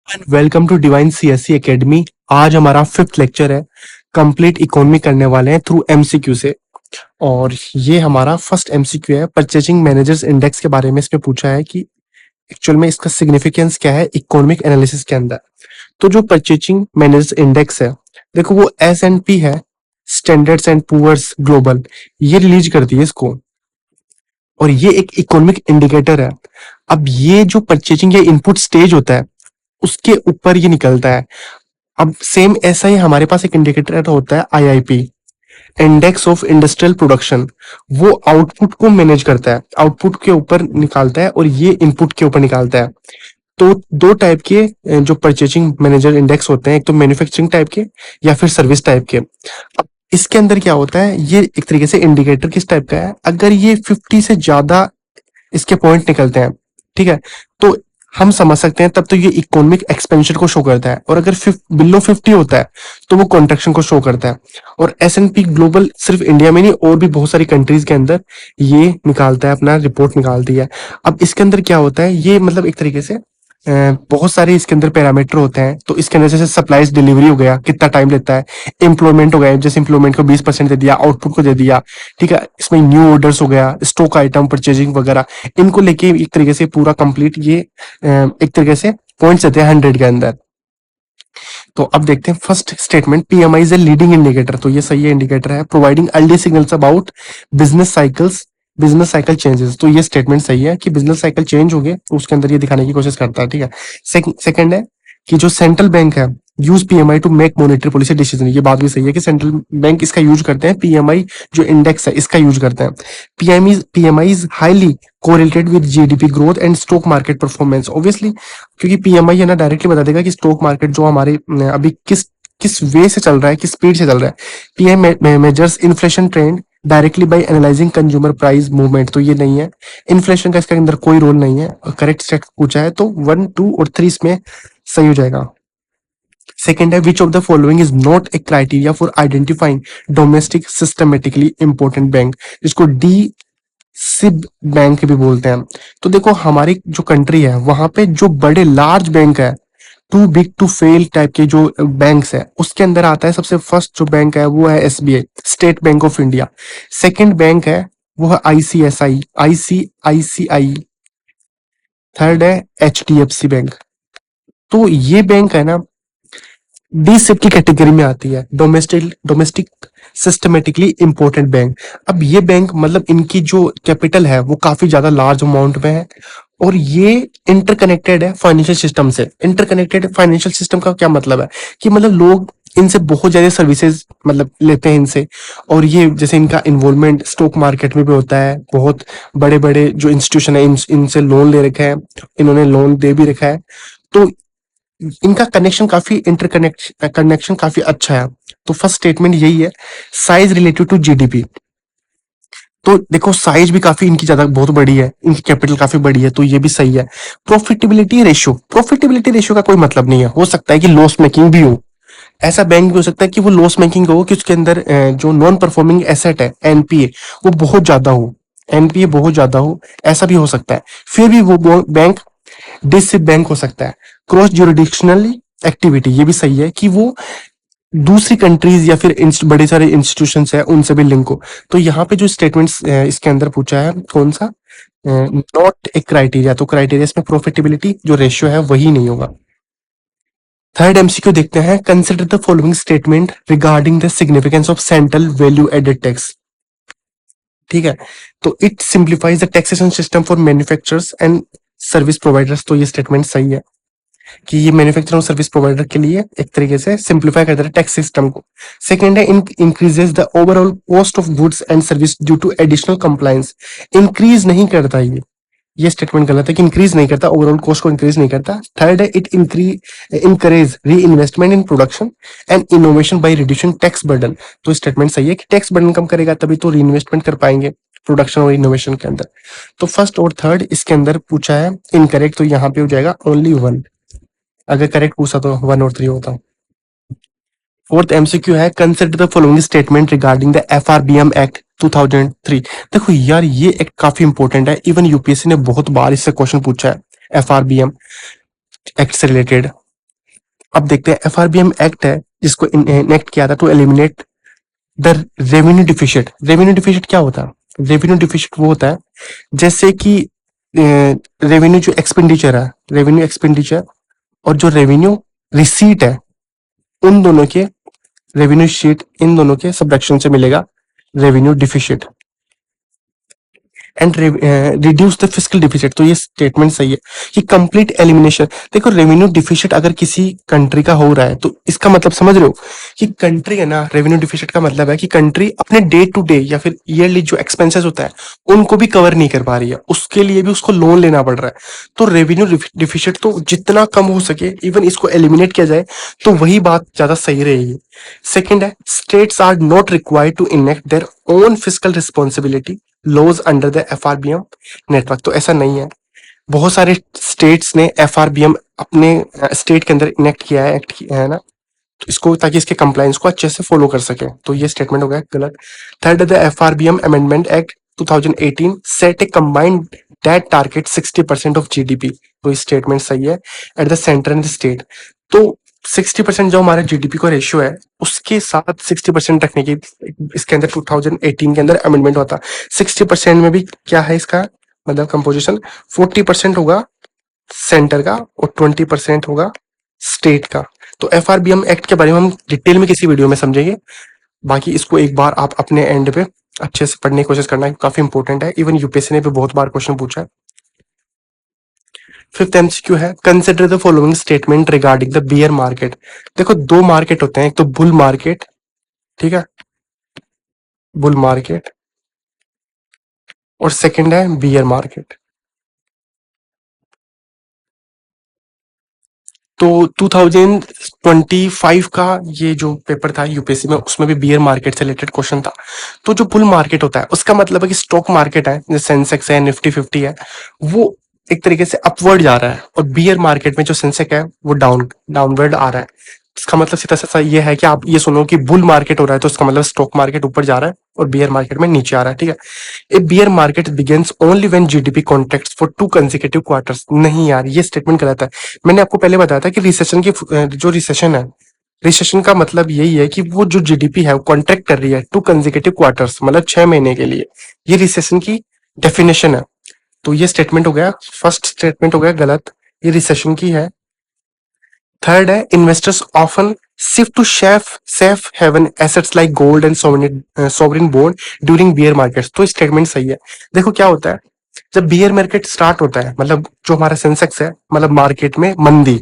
And welcome to divine CSC academy. आज हमारा fifth lecture है। कंप्लीट इकोनॉमी करने वाले हैं थ्रू एमसीक्यू से। और ये हमारा फर्स्ट एमसीक्यू है। परचेजिंग मैनेजर्स इंडेक्स के बारे में इसमें पूछा है कि एक्चुअल में इसका सिग्निफिकेंस क्या है इकोनॉमिक एनालिसिस के अंदर। तो जो परचेजिंग मैनेजर्स इंडेक्स है, देखो वो S&P है, स्टैंडर्ड्स एंड पुअर्स ग्लोबल, ये रिलीज करती है इसको। और ये एक इकोनॉमिक इंडिकेटर है। अब ये जो परचेजिंग या इनपुट स्टेज होता है उसके ऊपर ये निकलता है। अब सेम ऐसा ही हमारे पास एक इंडिकेटर होता है IIP, index of industrial production. वो आउटपुट को मैनेज करता है, आउटपुट के ऊपर निकालता है और ये इनपुट के ऊपर निकालता है। तो दो टाइप के जो परचेजिंग मैनेजर इंडेक्स होते हैं, एक तो मैन्युफैक्चरिंग टाइप के या फिर सर्विस टाइप के। अब इसके अंदर क्या होता है, ये एक तरीके से इंडिकेटर किस टाइप का है, अगर ये 50 से ज्यादा इसके पॉइंट निकलते हैं, ठीक है, तो हम समझ सकते हैं तब तो ये इकोनॉमिक एक्सपेंशन को शो करता है। और अगर बिलो 50 होता है तो वो कॉन्ट्रेक्शन को शो करता है। और S&P ग्लोबल सिर्फ इंडिया में नहीं और भी बहुत सारी कंट्रीज के अंदर ये निकालता है, अपना रिपोर्ट निकालती है। अब इसके अंदर क्या होता है, ये मतलब एक तरीके से बहुत सारे इसके अंदर पैरामीटर होते हैं। तो इसके अंदर जैसे सप्लाईज डिलीवरी हो गया, कितना टाइम लेता है, एम्प्लॉयमेंट हो गया, जैसे एम्प्लॉयमेंट को 20% दे दिया, आउटपुट को दे दिया, ठीक है, इसमें न्यू ऑर्डर्स हो गया, स्टॉक आइटम परचेजिंग वगैरह, इनको लेके एक तरीके से पूरा कंप्लीट ये एक तरीके से पॉइंट्स देते हैं 100 के अंदर। तो अब देखते हैं first statement, PMI is a leading indicator. तो ये सही है, इंडिकेटर है, providing early signals about business cycles, business cycle changes. तो ये स्टेटमेंट सही है कि बिजनेस साइकिल चेंज हो गए तो उसके अंदर ये दिखाने की कोशिश करता है, ठीक है। सेकंड है कि जो सेंट्रल बैंक है use PMI to make monetary policy decision. ये बात भी सही है कि सेंट्रल बैंक इसका यूज करते हैं, PMI जो इंडेक्स है इसका यूज करते हैं। PMI is highly correlated with GDP growth and stock market performance. Obviously क्योंकि PMI है ना, डायरेक्टली बता देगा कि स्टॉक मार्केट जो हमारे अभी किस किस वे से चल रहा है, किस स्पीड से चल रहा है। PMI measures inflation trend directly by analysing consumer price movement. तो ये नहीं है, इन्फ्लेशन का इसके अंदर कोई रोल नहीं है। करेक्ट स्टेट पूछा है तो 1, 2 और 3 इसमें सही हो जाएगा। सेकेंड है, which of the following is not a criteria for identifying domestic systematically important bank, जिसको डी सिब बैंक भी बोलते हैं। तो देखो हमारी जो कंट्री है वहां पे जो बड़े लार्ज बैंक है, too big to fail type के जो बैंक्स है, उसके अंदर आता है सबसे फर्स्ट जो बैंक है वो है SBI, state bank of India. Second bank है वो है ICICI। थर्ड है HDFC बैंक। तो ये बैंक है ना, डी सिप की कैटेगरी में आती है, domestic domestic systematically important bank. अब ये बैंक मतलब इनकी जो कैपिटल है वो काफी ज्यादा लार्ज अमाउंट में है और ये इंटरकनेक्टेड है फाइनेंशियल सिस्टम से। इंटरकनेक्टेड फाइनेंशियल सिस्टम का क्या मतलब है कि मतलब लोग इनसे बहुत ज्यादा सर्विसेज मतलब लेते हैं इनसे। और ये जैसे इनका इन्वॉल्वमेंट स्टॉक मार्केट में भी होता है, बहुत बड़े बड़े जो इंस्टीट्यूशन है इनसे लोन ले रखा है, इन्होंने लोन दे भी रखा है। तो इनका कनेक्शन काफी कनेक्शन काफी अच्छा है। तो फर्स्ट स्टेटमेंट यही है, साइज रिलेटेड टू GDP। तो देखो साइज भी काफी इनकी ज्यादा बहुत बड़ी है, इनकी कैपिटल काफी बड़ी है, तो ये भी सही है। प्रॉफिटेबिलिटी रेशियो का कोई मतलब नहीं है, हो सकता है कि लॉस मेकिंग भी हो। ऐसा बैंक भी हो सकता है कि वो लॉस मेकिंग हो कि उसके अंदर जो नॉन परफॉर्मिंग एसेट है NPA वो बहुत ज्यादा हो, NPA बहुत ज्यादा हो, ऐसा भी हो सकता है। फिर भी वो बैंक डिसिप बैंक हो सकता है। क्रॉस जुरिडिक्शनल एक्टिविटी, ये भी सही है कि वो दूसरी कंट्रीज या फिर बड़े सारे इंस्टीट्यूशंस है उनसे भी लिंक हो। तो यहाँ पे जो स्टेटमेंट्स इसके अंदर पूछा है कौन सा, नॉट ए क्राइटेरिया, तो क्राइटेरिया इसमें प्रॉफिटेबिलिटी जो रेशियो है वही नहीं होगा। थर्ड MCQ देखते हैं, consider the following statement regarding the significance of central value added tax. ठीक है, तो it simplifies the taxation system for manufacturers and service providers. तो ये स्टेटमेंट सही है कि ये मैन्युफैक्चर और सर्विस प्रोवाइडर के लिए एक तरीके से सिंप्लीफाई करता है टैक्स सिस्टम को। सेकंड है, increases the overall cost of goods and service due to additional compliance. Increase नहीं करता ये स्टेटमेंट गलत है कि इंक्रीज नहीं करता, ओवरऑल कॉस्ट को इंक्रीज नहीं करता। थर्ड है, इट इंकरेज री investment in production and innovation by reducing tax burden. तो स्टेटमेंट सही है कि टैक्स बर्डन कम करेगा तभी तो री इन्वेस्टमेंट कर पाएंगे प्रोडक्शन और इनोवेशन के अंदर। तो फर्स्ट और थर्ड इसके अंदर पूछा है इनकरेक्ट, तो यहाँ पे हो जाएगा ओनली 1। अगर करेक्ट पूछा तो 1 और 3 होता। फोर्थ MCQ है, consider the following statement regarding the FRBM act 2003। देखो यार ये एक काफी इंपॉर्टेंट है, इवन UPSC ने बहुत बार इससे क्वेश्चन पूछा है FRBM एक्ट से रिलेटेड। अब देखते हैं एफआरबीएम एक्ट है जिसको इनेक्ट किया था to eliminate the revenue deficit. Revenue deficit क्या होता है? रेवेन्यू डिफिशिट वो होता है जैसे कि रेवेन्यू जो एक्सपेंडिचर है, रेवेन्यू एक्सपेंडिचर और जो रेवेन्यू रिसीट है, उन दोनों के रेवेन्यू शीट, इन दोनों के सबट्रैक्शन से मिलेगा revenue deficit and reduce the fiscal deficit. तो ये स्टेटमेंट सही है कि कंप्लीट एलिमिनेशन। देखो रेवेन्यू डिफिसिट अगर किसी कंट्री का हो रहा है तो इसका मतलब समझ रहे हो कि कंट्री है ना, रेवेन्यू डिफिसिट का मतलब है कि कंट्री अपने डे टू डे या फिर ईयरली जो एक्सपेंसेस होता है उनको भी कवर नहीं कर पा रही है, उसके लिए भी उसको लोन लेना पड़ रहा है। तो रेवेन्यू डिफिसिट तो जितना कम हो सके इवन इसको एलिमिनेट किया जाए तो वही बात ज्यादा सही रहेगी। सेकेंड है states are not required to enact their own physical responsibility laws under the FRBM network. तो ऐसा नहीं है, बहुत सारे स्टेट्स ने एफआरबीएम अपने स्टेट के अंदर इनेक्ट किया है, एक्ट किया है ना, तो इसको ताकि इसके कंप्लायंस को अच्छे से फॉलो कर सके। तो ये स्टेटमेंट हो गया गलत। Third, the FRBM amendment act 2018 set A combined that target 60% of GDP. तो ये स्टेटमेंट सही है at the centre and the state. तो 60% जो हमारे जीडीपी का रेशियो है उसके साथ 60% रखने की इसके अंदर 2018 के अंदर अमेंडमेंट हुआ था। 60% में भी क्या है इसका मतलब कंपोजिशन, 40% होगा सेंटर का और 20% होगा स्टेट का। तो एफआरबीएम एक्ट के बारे में हम डिटेल में किसी वीडियो में समझेंगे। बाकी इसको एक बार आप अपने एंड पे अच्छे से पढ़ने की कोशिश करना, काफी इंपॉर्टेंट है, इवन यूपीएससी ने भी बहुत बार क्वेश्चन पूछा है। फिफ्थ एमसीक्यू है consider the following statement regarding the beer market. देखो दो मार्केट होते हैं, एक तो बुल मार्केट, ठीक है, बुल मार्केट, और सेकंड है बियर मार्केट। तो 2025 का ये जो पेपर था यूपीएससी में उसमें भी बियर मार्केट से रिलेटेड क्वेश्चन था। तो जो बुल मार्केट होता है उसका मतलब है कि स्टॉक मार्केट है, जैसे सेंसेक्स है, निफ्टी 50 है, वो एक तरीके से अपवर्ड जा रहा है, और बियर मार्केट में जो सेंसेक्स है वो डाउनवर्ड आ रहा है। इसका मतलब सीधा सा ये है कि आप ये सुनो कि बुल मार्केट हो रहा है तो इसका मतलब स्टॉक मार्केट ऊपर जा रहा है और बियर मार्केट में नीचे आ रहा है, ठीक है। A bear market begins only when GDP contracts for 2 consecutive quarters. नहीं यार, ये स्टेटमेंट गलत है। मैंने आपको पहले बताया था कि रिसेशन की जो रिसेशन है, रिसेशन का मतलब यही है कि वो जो जीडीपी है वो कॉन्ट्रैक्ट कर रही है 2 कंसेक्यूटिव क्वार्टर्स, मतलब 6 महीने के लिए। ये रिसेशन की डेफिनेशन है। तो ये स्टेटमेंट हो गया, फर्स्ट स्टेटमेंट हो गया गलत, ये रिसेशन की है। थर्ड है investors often shift to safe haven assets like gold and sovereign bond during bear markets. तो स्टेटमेंट सही है। देखो क्या होता है, जब बियर मार्केट स्टार्ट होता है मतलब जो हमारा सेंसेक्स है, मतलब मार्केट में मंदी,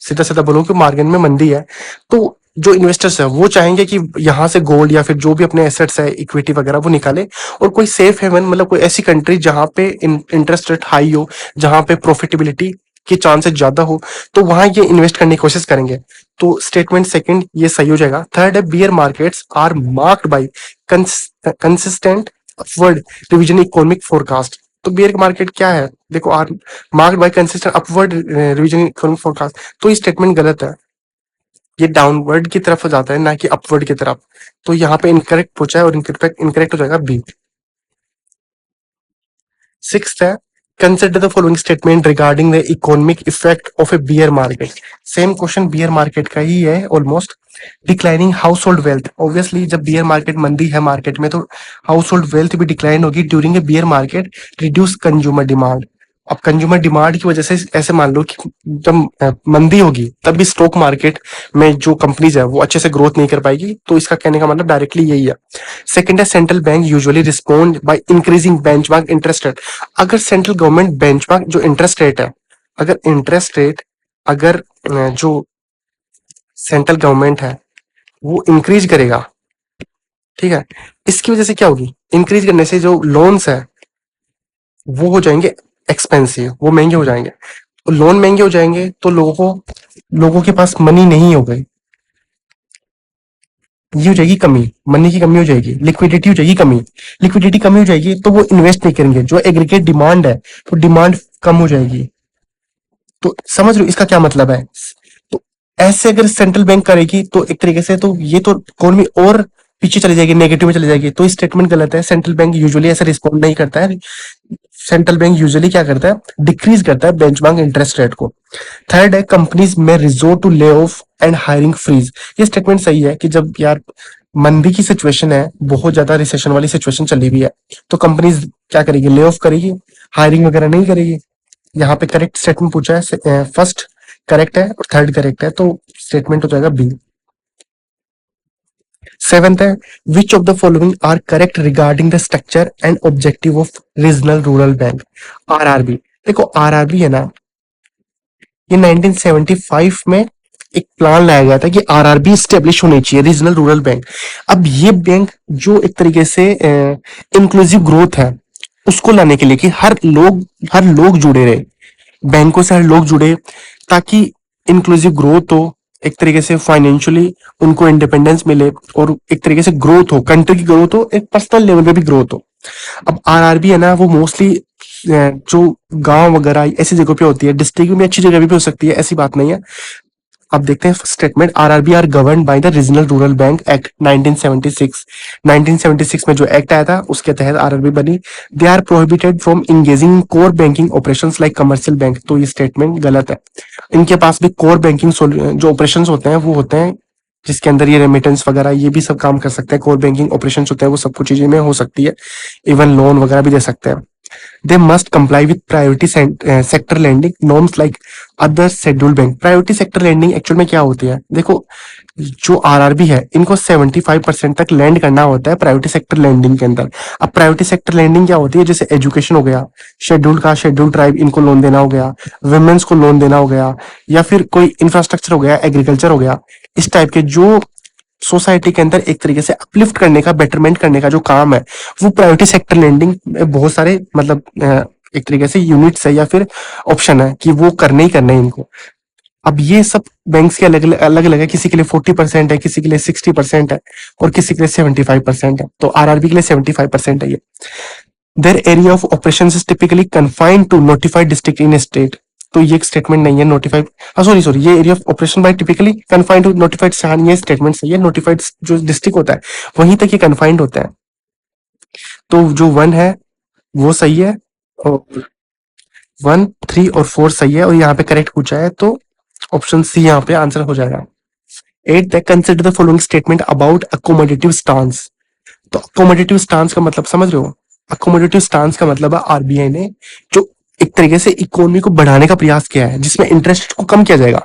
सीधा सीधा बोलो कि मार्केट में मंदी है, तो जो इन्वेस्टर्स है वो चाहेंगे कि यहाँ से गोल्ड या फिर जो भी अपने एसेट्स है, इक्विटी वगैरह, वो निकाले और कोई सेफ हेवन मतलब कोई ऐसी कंट्री जहां पे इंटरेस्ट रेट हाई हो, जहां पे प्रॉफिटेबिलिटी के चांसेस ज्यादा हो, तो वहां ये इन्वेस्ट करने की कोशिश करेंगे। तो स्टेटमेंट सेकंड ये सही हो जाएगा। थर्ड है bear markets are marked by consistent upward revision economic forecast. तो बियर मार्केट क्या है, देखो are marked by consistent upward revision economic forecast. तो ये स्टेटमेंट गलत है, ये डाउनवर्ड की तरफ जाता है ना कि अपवर्ड की तरफ। तो यहाँ पे इनकरेक्ट पूछा है और इनकरेक्ट हो जाएगा बी। सिक्स्थ है consider the following statement regarding the economic effect of A bear market. Same question beer market का ही है almost. Declining house hold wealth, obviously जब बियर मार्केट मंदी है मार्केट में तो हाउस होल्ड वेल्थ भी डिक्लाइन होगी during a bear market. Reduce consumer demand, अब कंज्यूमर डिमांड की वजह से ऐसे मान लो कि जब मंदी होगी तब भी स्टॉक मार्केट में जो कंपनीज है वो अच्छे से ग्रोथ नहीं कर पाएगी। तो इसका कहने का मतलब डायरेक्टली यही है। सेकंड है central bank usually respond by increasing benchmark interest rate. अगर सेंट्रल गवर्नमेंट बेंचमार्क जो इंटरेस्ट रेट है, अगर इंटरेस्ट रेट अगर जो सेंट्रल गवर्नमेंट है वो इंक्रीज करेगा, ठीक है, इसकी वजह से क्या होगी, इंक्रीज करने से जो लोन्स है वो हो जाएंगे एक्सपेंसिव, वो महंगे हो जाएंगे। तो लोन महंगे हो जाएंगे तो लोगों के पास मनी नहीं हो गई, ये हो जाएगी कमी, मनी की कमी हो जाएगी, लिक्विडिटी हो जाएगी कमी। लिक्विडिटी कमी हो जाएगी तो वो इन्वेस्ट नहीं करेंगे, जो एग्रीगेट डिमांड है तो डिमांड कम हो जाएगी। तो समझ रहे हो इसका क्या मतलब है। तो ऐसे अगर सेंट्रल बैंक करेगी तो एक तरीके से तो ये तो इकोनॉमी और पीछे चली जाएगी, नेगेटिव में चली जाएगी। तो स्टेटमेंट गलत है, सेंट्रल बैंक यूजुअली ऐसे रिस्पॉन्ड नहीं करता है। सेंट्रल बैंक यूजुअली क्या करता है, डिक्रीज करता है बेंचमार्क इंटरेस्ट रेट को। थर्ड है, कंपनीज में resort to lay off and hiring freeze. ये स्टेटमेंट सही है कि जब यार मंदी की सिचुएशन है, बहुत ज्यादा रिसेशन वाली सिचुएशन चली हुई है, तो कंपनीज क्या करेगी, ले ऑफ करेगी, हायरिंग वगैरह नहीं करेगी। यहाँ पे करेक्ट स्टेटमेंट पूछा है, फर्स्ट करेक्ट है और थर्ड करेक्ट है, तो स्टेटमेंट हो जाएगा बी। सेवेंथ है, which of the following are correct regarding the structure and objective of regional rural bank. RRB, देखो आरआरबी है ना, ये 1975 में एक प्लान लाया गया था कि आरआरबी स्टेब्लिश होनी चाहिए, रीजनल रूरल बैंक। अब ये बैंक जो एक तरीके से इंक्लूसिव ग्रोथ है उसको लाने के लिए कि हर लोग जुड़े रहे, बैंकों से हर लोग जुड़े, ताकि इंक्लूसिव ग्रोथ हो, एक तरीके से फाइनेंशियली उनको इंडिपेंडेंस मिले और एक तरीके से ग्रोथ हो, कंट्री की ग्रोथ हो, एक पर्सनल लेवल पे भी ग्रोथ हो। अब आरआरबी है ना, वो मोस्टली जो गांव वगैरह ऐसी जगह पे होती है, डिस्ट्रिक्ट में अच्छी जगह भी हो सकती है, ऐसी बात नहीं है। अब देखते हैं statement, RRB are govern by the regional rural bank act 1976। 1976 में जो एक्ट आया था उसके तहत आरआरबी बनी। They are prohibited from engaging in core banking operations like commercial bank. तो ये स्टेटमेंट गलत है। इनके पास भी कोर बैंकिंग जो ऑपरेशंस होते हैं वो होते हैं, जिसके अंदर ये रेमिटेंस वगैरह ये भी सब काम कर सकते हैं। कोर बैंकिंग ऑपरेशंस होते हैं, वो सब कुछ चीजें में हो सकती है, इवन लोन वगैरह भी दे सकते हैं। they must comply with priority sector lending norms like other scheduled bank। Priority sector lending actual में क्या होती है, देखो जो आरआरबी है इनको 75% तक लैंड करना होता है प्रायोरिटी सेक्टर लैंडिंग के अंदर। अब प्रायोरिटी सेक्टर लैंडिंग क्या होती है, जैसे एजुकेशन हो गया, शेड्यूल्ड ट्राइब इनको लोन देना हो गया, वुमेन्स को लोन देना हो गया, या फिर कोई इंफ्रास्ट्रक्चर हो गया, एग्रीकल्चर हो गया, इस टाइप के जो सोसाइटी के अंदर एक तरीके से अपलिफ्ट करने का, बेटरमेंट करने का जो काम है, वो प्रायोरिटी सेक्टर लेंडिंग में बहुत सारे मतलब एक तरीके से यूनिट्स है या फिर ऑप्शन है कि वो करने ही करने हैं इनको। अब ये सब बैंक्स के अलग अलग है, किसी के लिए 40% है, किसी के लिए 60% है और किसी के लिए 75% है। तो आरआरबी के लिए 75% है ये। Their area of operation is typically confined to notified district in state. तो ये एक स्टेटमेंट नहीं है, नोटिफाइड, सॉरी ये area of operation by typically confined to notified शान, ये स्टेटमेंट सही है। नोटिफाइड जो डिस्ट्रिक्ट होता है वहीं तक ये कन्फाइंड होता है। तो जो 1 है वो सही है और 1, 3 और 4 सही है और यहाँ पे करेक्ट पूछा है, तो ऑप्शन सी यहाँ पे आंसर हो जाएगा। 8 है, consider the following statement about accommodative stance. तो अकोमोडेटिव स्टांस का मतलब समझ रहे हो, अकोमोडेटिव स्टांस का मतलब है आरबीआई ने जो एक तरीके से इकोनॉमी को बढ़ाने का प्रयास किया है, जिसमें इंटरेस्ट रेट को कम किया जाएगा।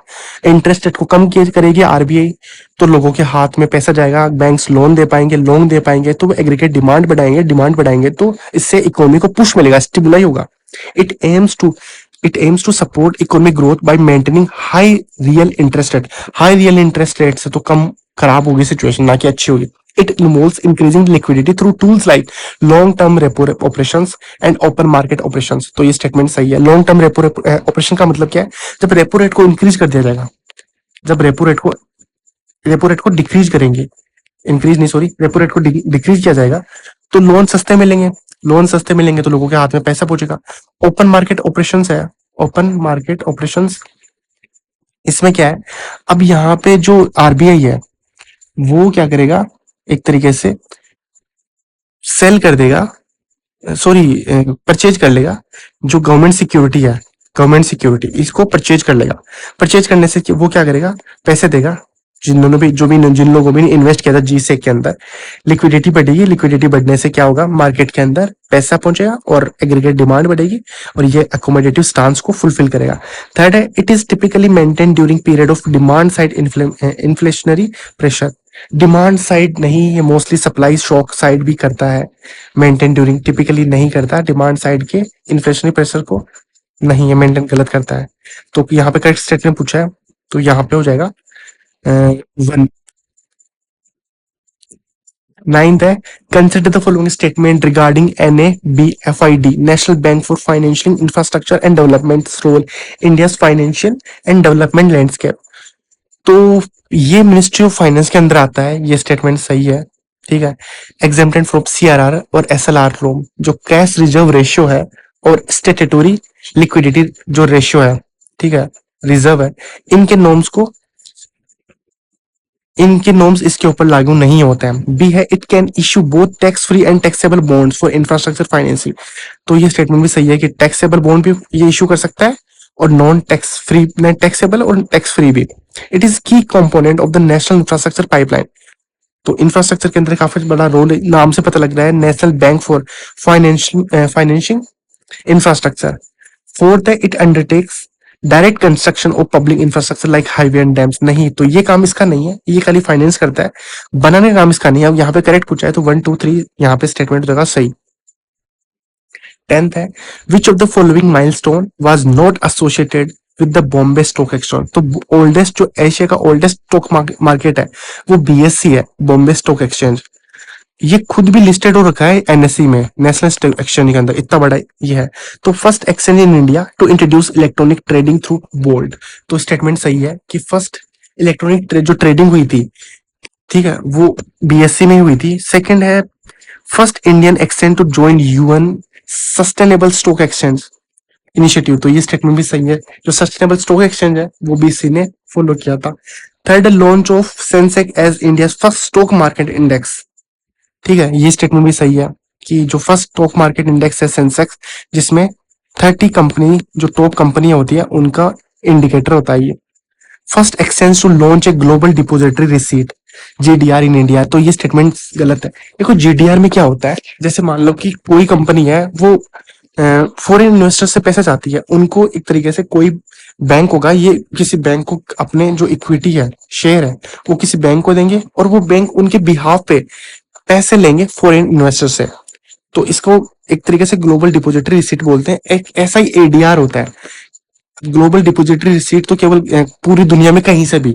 इंटरेस्ट रेट को कम किया करेगी आरबीआई, तो लोगों के हाथ में पैसा जाएगा, बैंक्स लोन दे पाएंगे, तो वो एग्रीगेट डिमांड बढ़ाएंगे, तो इससे इकोनॉमी को पुश मिलेगा, स्टिमुलाई होगा। It aims to it aims to support economic growth by maintaining high real interest rate. High real interest rate से तो कम खराब होगी सिचुएशन, ना कि अच्छी होगी। It involves increasing liquidity through tools like long-term repo operations and open market operations। तो ये स्टेटमेंट सही है। लॉन्ग टर्म रेपो ऑपरेशन का मतलब क्या है, जब रेपो रेट को इंक्रीज कर दिया जाएगा, जब रेपो रेट को डिक्रीज करेंगे, इंक्रीज नहीं सॉरी, रेपो रेट को डिक्रीज किया जाएगा, तो लोन सस्ते मिलेंगे तो लोगों के हाथ में पैसा पहुंचेगा। ओपन मार्केट ऑपरेशंस है, ओपन मार्केट ऑपरेशंस, इसमें क्या है, अब यहाँ पे जो आरबीआई है वो क्या करेगा, एक तरीके से सेल कर देगा, सॉरी परचेज कर लेगा, जो गवर्नमेंट सिक्योरिटी है, गवर्नमेंट सिक्योरिटी इसको परचेज कर लेगा। परचेज करने से वो क्या करेगा, पैसे देगा जिन लोगों ने इन्वेस्ट किया था जीसेक के अंदर। लिक्विडिटी बढ़ेगी, लिक्विडिटी बढ़ने से क्या होगा, मार्केट के अंदर पैसा पहुंचेगा और एग्रीगेट डिमांड बढ़ेगी और ये अकोमोडेटिव स्टांस को फुलफिल करेगा। थर्ड है, it is typically maintain during period of demand side inflationary pressure. Demand side नहीं, ये मोस्टली सप्लाई शॉक साइड भी करता है, मेंटेन ड्यूरिंग टिपिकली नहीं करता, डिमांड साइड के इन्फ्लेशनरी प्रेशर को नहीं, ये मेंटेन गलत करता है। तो यहाँ पे करेक्ट स्टेटमेंट पूछा है, तो यहाँ पे हो जाएगा 1। 9th है, consider the following statement regarding NABFID, national bank for financial infrastructure and development role India's financial and development landscape. तो ये मिनिस्ट्री ऑफ फाइनेंस के अंदर आता है, ये स्टेटमेंट सही है, ठीक है। एग्जेम्प्टेड फ्रॉम CRR और SLR लोन, जो कैश रिजर्व रेशियो है और स्टेटूटरी लिक्विडिटी जो रेशियो है, ठीक है, रिजर्व है, इनके नॉर्म्स को इनके नॉर्म्स इसके ऊपर लागू नहीं होते हैं। बी है, it can issue both tax free and taxable bonds for infrastructure financing. तो ये स्टेटमेंट भी सही है कि टैक्सेबल बॉन्ड भी ये इशू कर सकता है और नॉन टैक्स फ्री, टैक्सेबल और टैक्स फ्री भी। इट इज की component of the national infrastructure pipeline. तो इंफ्रास्ट्रक्चर के अंदर काफी बड़ा रोल है, नाम से पता लग रहा है, national bank for financing infrastructure. Fourth है, it undertakes direct construction of public infrastructure like highway and dams. नहीं, तो ये काम इसका नहीं है, ये खाली फाइनेंस करता है, बनाने का काम इसका नहीं है। अब यहाँ पे करेक्ट पूछा है तो 1 2 3 यहाँ पे स्टेटमेंट हो जाएगा सही। 10th है, which of the following milestone was not associated with the Bombay stock exchange. तो ओल्डेस्ट, जो एशिया का ओल्डेस्ट स्टॉक मार्केट है वो बीएससी है, बॉम्बे स्टॉक एक्सचेंज। ये खुद भी लिस्टेड हो रखा है एनएससी में, नेशनल स्टॉक एक्सचेंज के अंदर, इतना बड़ा ये है। तो first exchange in India to introduce electronic trading through bolt. तो स्टेटमेंट सही है कि फर्स्ट इलेक्ट्रॉनिक जो ट्रेडिंग हुई थी, ठीक है, वो बीएससी में ही हुई थी। सेकंड है, first Indian exchange to join UN sustainable stock exchange initiative. तो ये स्टेटमेंट भी सही है, जो सस्टेनेबल स्टॉक एक्सचेंज है वो बीसी ने फॉलो किया था। Third, launch of Sensex as India first stock market index. ठीक है, ये स्टेटमेंट भी सही है कि जो फर्स्ट स्टॉक मार्केट इंडेक्स है सेंसेक्स, जिसमें 30 कंपनी जो टॉप कंपनियां होती है उनका इंडिकेटर होता है ये। First exchange to launch a global depository receipt GDR in India. तो ये स्टेटमेंट गलत है। देखो जीडीआर में क्या होता है, जैसे मान लो कि कोई कंपनी है वो फॉरेन इन्वेस्टर से पैसा चाहती है, उनको एक तरीके से कोई बैंक होगा, ये किसी बैंक को अपने जो इक्विटी है, शेयर है, वो किसी बैंक को देंगे और वो बैंक उनके बिहाफ पे पैसे लेंगे फॉरेन इन्वेस्टर से। तो इसको एक तरीके से ग्लोबल डिपोजिटरी रिसीट बोलते हैं। एक ऐसा ही एडीआर होता है। ग्लोबल डिपोजिटरी रिसीट तो केवल पूरी दुनिया में कहीं से भी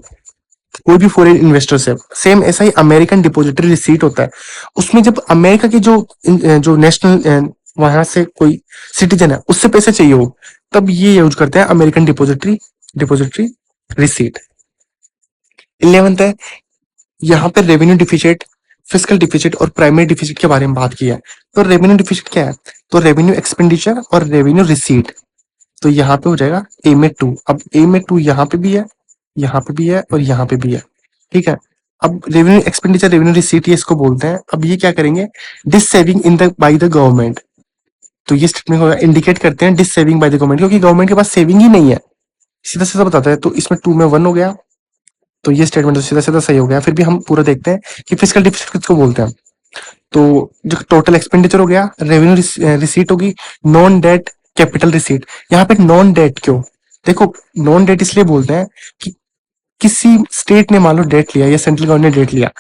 कोई भी फॉरेन इन्वेस्टर से, सेम ऐसा ही अमेरिकन डिपोजिटरी रिसीट होता है। उसमें जब अमेरिका के जो नेशनल वहां से कोई सिटीजन है उससे पैसे चाहिए हो, तब ये यूज करते हैं अमेरिकन डिपोजिटरी रिसीट। 11th है, यहाँ पे रेवेन्यू डिफिसिट, फिस्कल डिफिसिट और प्राइमरी डिफिसिट के बारे में बात की है। तो रेवेन्यू डिफिसिट क्या है, तो रेवेन्यू एक्सपेंडिचर और रेवेन्यू रिसीट। तो यहाँ पे हो जाएगा ए में 2। अब ए में 2 यहाँ पे भी है, यहाँ पे भी है और यहाँ पे भी है। ठीक है, अब रेवेन्यू एक्सपेंडिचर रेवेन्यू रिसीट ये इसको बोलते हैं। अब ये क्या करेंगे, dissaving in the by the government. तो ये स्टेटमेंट होगा, इंडिकेट करते हैं dissaving by the government, क्योंकि गवर्नमेंट के पास सेविंग ही नहीं है, सीधा सीधा बताता है। तो इसमें 2 में 1 हो गया, तो ये स्टेटमेंट तो सीधा सीधा सही हो गया। फिर भी हम पूरा देखते हैं कि फिजिकल डिफिसिट किसको बोलते हैं। तो जो टोटल एक्सपेंडिचर हो गया, रेवेन्यू रिसीट होगी, नॉन डेट कैपिटल रिसीट। यहाँ पे नॉन डेट क्यों, देखो नॉन डेट इसलिए बोलते हैं कि किसी स्टेट ने मान लो डेट लिया या सेंट्रल गवर्नमेंट ने डेट लिया,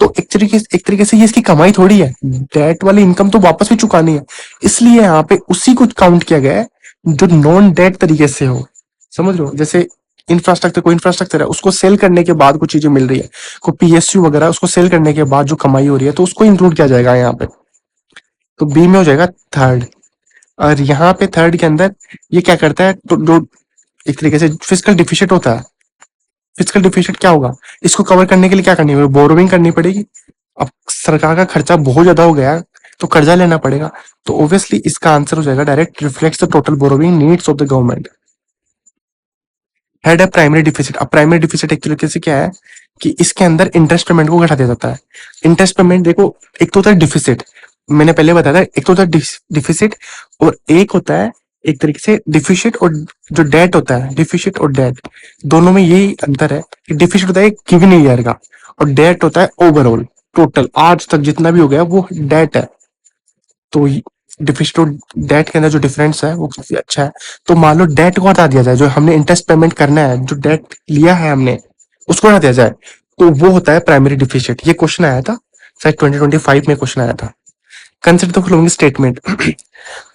तो एक तरीके से ये इसकी कमाई थोड़ी है, डेट वाली इनकम तो वापस भी चुकानी है, इसलिए यहाँ पे उसी को काउंट किया गया है जो नॉन डेट तरीके से हो। समझ लो, जैसे कोई इंफ्रास्ट्रक्चर है, उसको सेल करने के बाद कुछ चीजें मिल रही है, कोई पीएसयू वगैरह, उसको सेल करने के बाद जो कमाई हो रही है, तो उसको इंक्लूड किया जाएगा यहाँ पे। तो बी में हो जाएगा थर्ड। और यहाँ पे थर्ड के अंदर ये क्या करता है, तो जो एक तरीके से फिजिकल डिफिसिट होता है, फिजिकल डिफिसिट क्या होगा, इसको कवर करने के लिए क्या करनी होगी, बोरोविंग करनी पड़ेगी। अब सरकार का खर्चा बहुत ज्यादा हो गया है तो कर्जा लेना पड़ेगा, तो ऑब्वियसली इसका आंसर हो जाएगा direct reflects the total borrowing needs of the government. Head है प्राइमरी डिफिसिट। अब प्राइमरी डिफिसिट एक तरीके से क्या है कि इसके अंदर इंटरेस्ट पेमेंट को घटा दिया जाता है। इंटरेस्ट पेमेंट देखो, एक तो होता है डिफिसिट, मैंने पहले बताया था, एक तो होता है डिफिसिट और एक होता है एक तरीके से डिफिसिट, और जो डेट होता है, डिफिसिट और डेट दोनों में यही अंतर है कि डिफिसिट होता है गिवन ईयर का और डेट होता है ओवरऑल, टोटल आज तक जितना भी हो गया वो डेट है। तो डिफिसिट और डेट के अंदर जो डिफरेंस है वो काफी अच्छा है। तो मान लो डेट को हटा दिया जाए, जो हमने इंटरेस्ट पेमेंट करना है, जो डेट लिया है हमने उसको हटा दिया जाए, तो वो होता है प्राइमरी डिफिसिट। ये क्वेश्चन आया था शायद 2025 में क्वेश्चन आया था। Consider the following statement,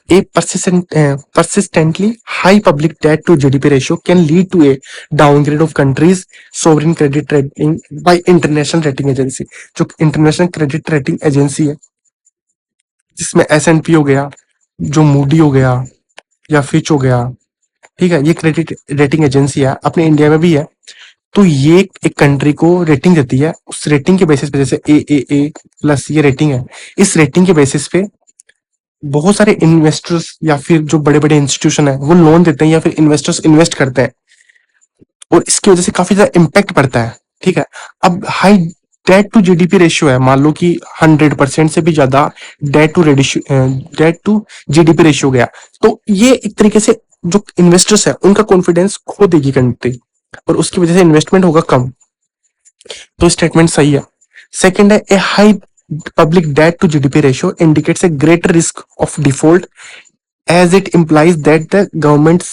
a persistently high public debt to GDP ratio can lead to a downgrade of countries' sovereign credit rating by international rating agency। जो इंटरनेशनल क्रेडिट रेटिंग एजेंसी है, जिसमें S&P हो गया, जो Moody हो गया या Fitch हो गया, ठीक है, ये क्रेडिट रेटिंग एजेंसी है, अपने इंडिया में भी है। तो ये एक कंट्री को रेटिंग देती है, उस रेटिंग के बेसिस पे, जैसे ए प्लस ये रेटिंग है, इस रेटिंग के बेसिस पे बहुत सारे इन्वेस्टर्स या फिर जो बड़े बड़े इंस्टीट्यूशन है वो लोन देते हैं या फिर इन्वेस्टर्स इन्वेस्ट करते हैं, और इसकी वजह से काफी ज्यादा इम्पैक्ट पड़ता है ठीक है। अब high debt to GDP ratio है, मान लो कि 100% से भी ज्यादा डेट टू जीडीपी रेशियो गया, तो ये एक तरीके से जो इन्वेस्टर्स है उनका कॉन्फिडेंस खो देगी कंट्री, और उसकी वजह से इन्वेस्टमेंट होगा कम। तो स्टेटमेंट सही है। सेकंड है, a high public debt to GDP ratio indicates a greater risk of default as it implies that the government's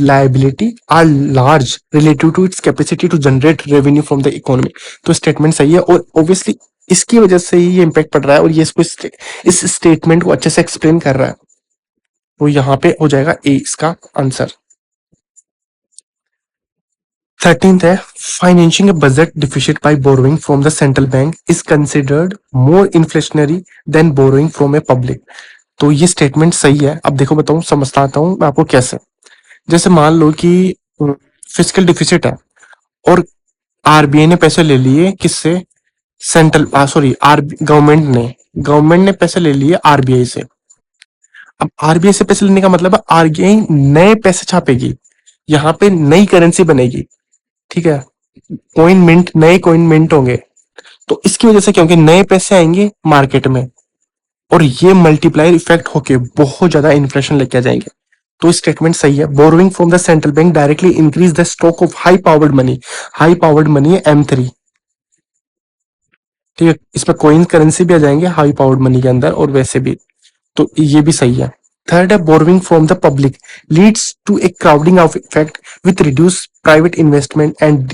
liability are large relative to its capacity to generate revenue from the economy। तो statement सही है, और obviously इसकी वजह से ही ये impact पड़ रहा है, और ये इसको इस स्टेटमेंट को अच्छे से एक्सप्लेन कर रहा है। तो यहाँ पे हो जाएगा ए इसका आंसर। 13th है, financing a budget deficit by borrowing from the central bank is considered more inflationary than borrowing from a public. तो ये स्टेटमेंट सही है। अब देखो बताऊं, समझता हूं मैं आपको कैसे। जैसे मान लो कि फिजिकल डिफिसिट है, और आरबीआई ने पैसे ले लिए किससे, सेंट्रल सॉरी आर गवर्नमेंट ने पैसे ले लिए आरबीआई से। अब आरबीआई से पैसे लेने का मतलब है आरबीआई नए पैसे छापेगी, यहाँ पे नई करेंसी बनेगी, ठीक है, नए कॉइन मिंट होंगे। तो इसकी वजह से, क्योंकि नए पैसे आएंगे मार्केट में, और ये मल्टीप्लायर इफेक्ट होके बहुत ज्यादा इन्फ्लेशन लेके आ जाएंगे। तो स्टेटमेंट सही है। Borrowing from the central bank directly increase the stock of high powered money. High powered money है M3, ठीक है, इसमें कोइन करेंसी भी आ जाएंगे हाई पावर्ड मनी के अंदर, और वैसे भी, तो ये भी सही है। थर्ड है, borrowing from the public leads to a crowding of effect with reduce private investment and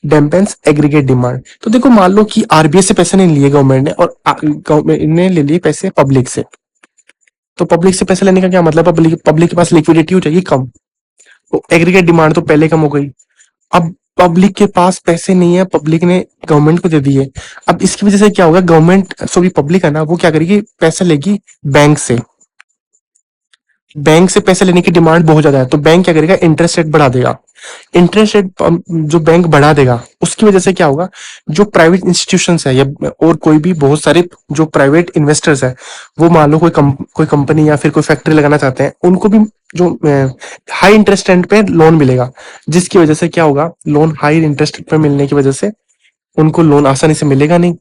dampens aggregate demand. तो देखो, मान लो कि आरबीआई से पैसे नहीं लिए गवर्नमेंट ने, और गवर्नमेंट ने ले लिए पैसे पब्लिक से। तो पब्लिक से पैसे लेने का क्या मतलब, पब्लिक के पास लिक्विडिटी हो जाएगी कम, तो एग्रीगेट डिमांड तो पहले कम हो गई। अब पब्लिक के पास पैसे नहीं है, पब्लिक ने गवर्नमेंट को दे दिए। अब इसकी वजह से क्या होगा, गवर्नमेंट सॉरी पब्लिक है ना, वो क्या करेगी, पैसे लेगी बैंक से। बैंक से पैसे लेने की डिमांड बहुत ज्यादा है, तो बैंक क्या करेगा, इंटरेस्ट रेट बढ़ा देगा। इंटरेस्ट रेट जो बैंक बढ़ा देगा, उसकी वजह से क्या होगा, जो प्राइवेट इंस्टीट्यूशंस है या और कोई भी बहुत सारे जो प्राइवेट इन्वेस्टर्स है, वो मान लो कोई कंपनी या फिर कोई फैक्ट्री लगाना चाहते हैं, उनको भी जो हाई इंटरेस्ट रेट पे लोन मिलेगा, जिसकी वजह से क्या होगा, लोन हाई इंटरेस्ट रेट पे मिलने की वजह से उनको लोन आसानी से मिलेगा नहीं।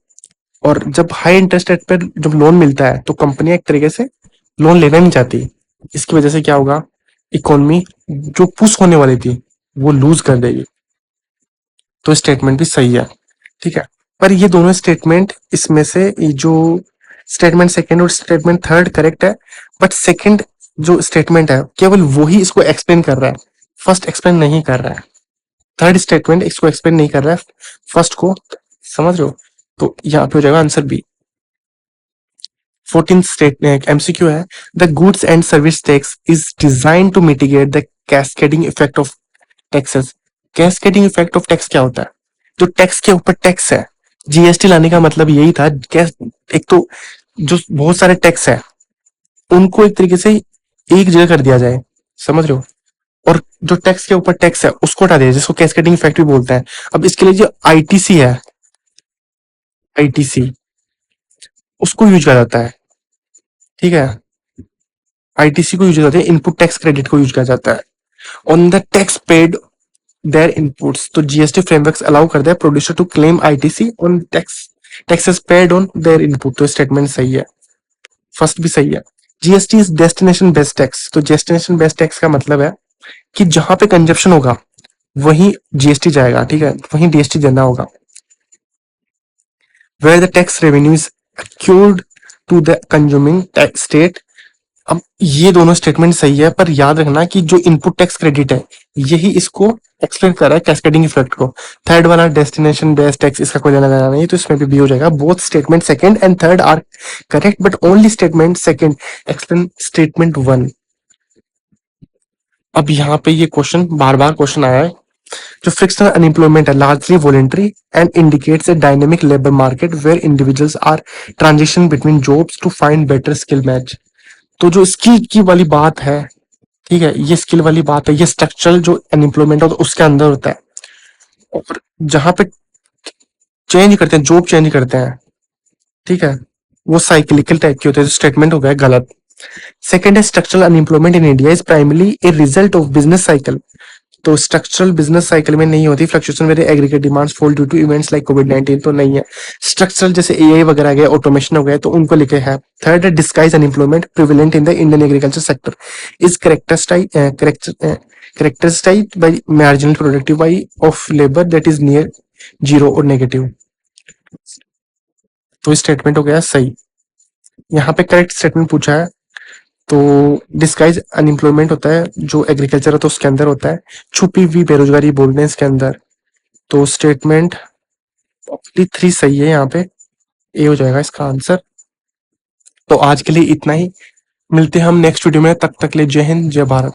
और जब हाई इंटरेस्ट रेट पर जब लोन मिलता है, तो कंपनियां एक तरीके से लोन लेना नहीं चाहती। इसकी वजह से क्या होगा, इकोनॉमी जो पुश होने वाली थी वो लूज कर देगी। तो स्टेटमेंट भी सही है, ठीक है। पर ये दोनों स्टेटमेंट, इसमें से ये जो स्टेटमेंट सेकंड और स्टेटमेंट थर्ड करेक्ट है, बट सेकंड जो स्टेटमेंट है केवल वही इसको एक्सप्लेन कर रहा है, फर्स्ट एक्सप्लेन नहीं कर रहा है। थर्ड स्टेटमेंट इसको एक्सप्लेन नहीं कर रहा है, फर्स्ट को, समझ रहे हो। तो यहाँ पे हो जाएगा answer B. 14th state MCQ है, the goods and service tax is design to mitigate the cascading effect of taxes. Cascading effect of tax क्या होता है, जो टैक्स के ऊपर टैक्स है, जीएसटी लाने का मतलब यही था। एक तो जो बहुत सारे टैक्स है उनको एक तरीके से एक जगह कर दिया जाए, समझ रहे हो, और जो टैक्स के ऊपर टैक्स है उसको हटा दिया, जिसको कैस्केडिंग इफेक्ट भी बोलते हैं। अब इसके लिए जो आईटीसी है, आईटीसी उसको यूज किया जाता है, ठीक है, आईटीसी को यूज किया जाता है, इनपुट टैक्स क्रेडिट को यूज किया जाता है on the tax paid their inputs. तो जीएसटी फ्रेमवर्क्स अलाउ करता है producer to claim ITC on taxes paid on their input. तो स्टेटमेंट सही है, फर्स्ट भी सही है। GST is destination based tax. तो डेस्टिनेशन बेस्ड टैक्स का मतलब है कि जहां पे कंजप्शन होगा वहीं जीएसटी जाएगा, ठीक है, वहीं डीएसटी देना होगा। Where the tax revenue is accrued to the consuming state. अब ये दोनों स्टेटमेंट सही है, पर याद रखना कि जो इनपुट टैक्स क्रेडिट है यही इसको एक्सप्लेन कर रहा है कैस्केडिंग इफेक्ट को। थर्ड वाला डेस्टिनेशन बेस्ड टैक्स, इसका कोई लेना देना नहीं, तो इसमें भी हो जाएगा। Both statement second and third are correct, but only statement second explain statement one. अब यहाँ पे ये क्वेश्चन बार बार क्वेश्चन आया है, जो फ्रिक्शनल अनएम्प्लॉयमेंट है largely voluntary and indicates a dynamic labour market where individuals are transition between jobs to find better skill match. तो जो स्किल की वाली बात है, ठीक है, ये स्किल वाली बात है, ये स्ट्रक्चरल जो अनएम्प्लॉयमेंट होता है उसके अंदर होता है, और जहां पे चेंज करते हैं, जॉब चेंज करते हैं, ठीक है, वो साइक्लिकल टाइप के होते हैं। स्टेटमेंट हो गया गलत। सेकंड है, structural unemployment in India is primarily a result of business cycle. तो स्ट्रक्चरल बिजनेस साइकिल में नहीं होती fluctuation very aggregate demands fall due to events like कोविड-19 तो नहीं है। स्ट्रक्चरल जैसे एआई वगैरह आ गया, ऑटोमेशन हो गया तो उनको लिखे है। थर्ड है disguise unemployment prevalent in the Indian agriculture sector is characterized by marginal productivity of labor that is near zero और नेगेटिव। तो स्टेटमेंट हो गया सही। यहाँ पे करेक्ट स्टेटमेंट पूछा है तो डिस्गाइज अनएम्प्लॉयमेंट होता है जो एग्रीकल्चर है तो उसके अंदर होता है, छुपी हुई बेरोजगारी बोल रहे हैं इसके अंदर। तो स्टेटमेंट 3 सही है, यहाँ पे ए हो जाएगा इसका आंसर। तो आज के लिए इतना ही, मिलते हैं हम नेक्स्ट वीडियो में, तब तक ले जय हिंद जय भारत।